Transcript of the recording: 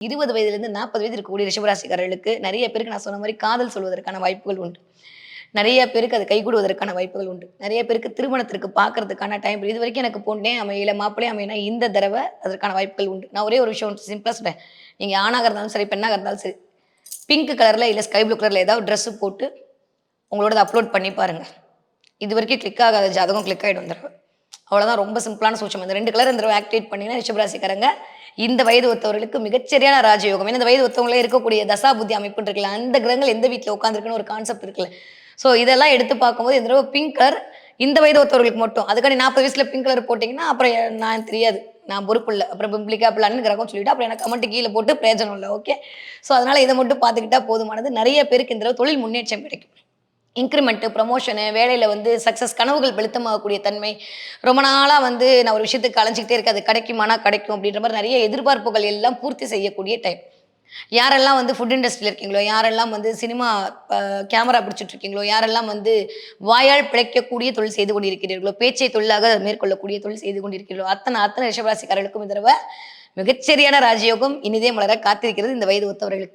20 வயதிலிருந்து 40 வயது இருக்கக்கூடிய ரிஷபராசிக்காரர்களுக்கு நிறைய பேருக்கு நான் சொன்ன மாரி காதல் சொல்வதற்கான வாய்ப்புகள் உண்டு. நிறைய பேருக்கு அது கைகூடுவதற்கான வாய்ப்புகள் உண்டு. நிறைய பேருக்கு திருமணத்திற்கு பார்க்கறதுக்கான டைம் இதுவரைக்கும் எனக்கு பொண்ணே அமையல, மாப்பிள்ளையே அமையல. இந்த தடவ அதற்கான வாய்ப்புகள் உண்டு. நான் ஒரே ஒரு விஷயம் சிம்பிளா சொல்றேன். நீங்க ஆணாக இருந்தாலும் சரி, பெண்ணாக இருந்தாலும் சரி, பிங்க் கலர்ல இல்ல ஸ்கை ப்ளூ கலர்ல ஏதாவது ட்ரெஸ் போட்டு உங்களோடத அப்லோட் பண்ணி பாருங்க. இதுவரைக்கும் கிளிக் ஆகாத ஜாதகம் கிளிக் ஆயிடும் இந்த தடவ. அவ்வளோதான் ரொம்ப சிம்பிளான சூட்சமம். இந்த 2 கலர் இந்த தடவ ஆக்டிவேட் பண்ணீங்கன்னா ரிஷபராசிக்காரங்க இந்த வயது ஒத்தவர்களுக்கு மிகச்சரியான ராஜயோகம். ஏன்னா இந்த வயது ஒத்தவங்களே இருக்கக்கூடிய தசா புத்தி அமைப்புன்னு இருக்குல்ல, அந்த கிரகங்கள் எந்த வீட்ல உட்காந்துருக்குன்னு ஒரு கான்செப்ட் இருக்குல்ல. ஸோ இதெல்லாம் எடுத்து பார்க்கும்போது இந்த தடவ பிங்க் கலர் இந்த வயது ஒத்தவர்களுக்கு மட்டும். அதுக்காண்டி 40 வயசுல பிங்க் கலர் போட்டீங்கன்னா, அப்புறம் நான் தெரியாது. நான் பொறுப்பு இல்ல. அப்புறம் பிம்பிளிக்கா பிளான்னு கிரகம் சொல்லிட்டு அப்புறம் எனக்கு கமெண்ட் கீழ போட்டு பிரயோஜனம் இல்ல. ஓகே. ஸோ அதனால இத மட்டும் பார்த்துக்கிட்டா போதுமானது. நெறைய பேருக்கு இந்த தடவ தொழில் முன்னேற்றம் கிடைக்கும். இன்கிரிமெண்ட், ப்ரமோஷனு, வேலையில வந்து சக்சஸ் கனவுகள் பலித்தமாகக்கூடிய தன்மை. ரொம்ப நாளா வந்து நான் ஒரு விஷயத்துக்கு அலைஞ்சுக்கிட்டே இருக்கேன். அது கிடைக்குமானா கிடைக்கும் அப்படின்ற மாரி நெறைய எதிர்பார்ப்புகள் எல்லாம் பூர்த்தி செய்யக்கூடிய டைம். யாரெல்லாம் வந்து ஃபுட் இண்டஸ்ட்ரியில இருக்கீங்களோ, யாரெல்லாம் வந்து சினிமா கேமரா பிடிச்சிட்டு இருக்கீங்களோ, யாரெல்லாம் வந்து வாயால் பிழைக்கக்கூடிய தொழில் செய்து கொண்டிருக்கிறீர்களோ, பேச்சை தொழிலாக மேற்கொள்ளக்கூடிய தொழில் செய்து கொண்டிருக்கிறீர்களோ, அத்தனை அத்தனை ரிஷபராசிக்காரர்களுக்கும் இந்த தடவ மிகச்சரியான ராஜயோகம் இனிதே மலர காத்திருக்கிறது இந்த வயது ஒத்தவர்களுக்கு.